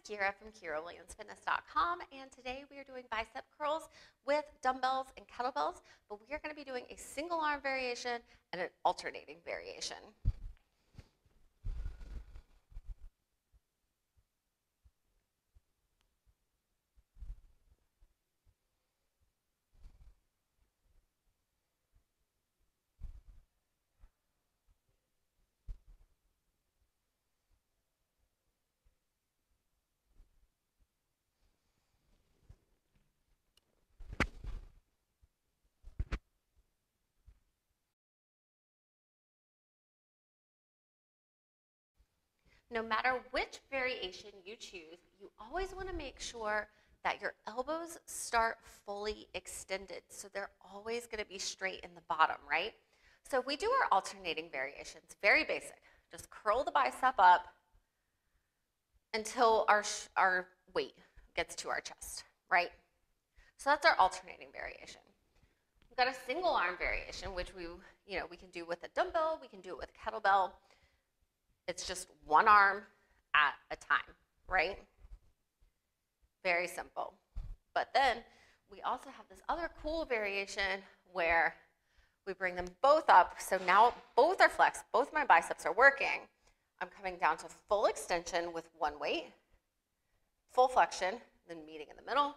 Kyra from KyraWilliamsFitness.com, and today we are doing bicep curls with dumbbells and kettlebells, but we are going to be doing a single arm variation and an alternating variation. No matter which variation you choose, you always want to make sure that your elbows start fully extended. So they're always going to be straight in the bottom, right? So if we do our alternating variations, very basic. Just curl the bicep up until our weight gets to our chest, right? So that's our alternating variation. We've got a single arm variation, which we can do with a dumbbell, we can do it with a kettlebell. It's just one arm at a time, right? Very simple. But then we also have this other cool variation where we bring them both up. So now both are flexed, both my biceps are working. I'm coming down to full extension with one weight, full flexion, then meeting in the middle.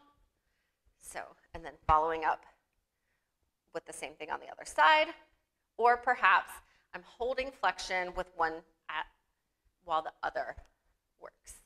So, and then following up with the same thing on the other side. Or perhaps I'm holding flexion with one while the other works.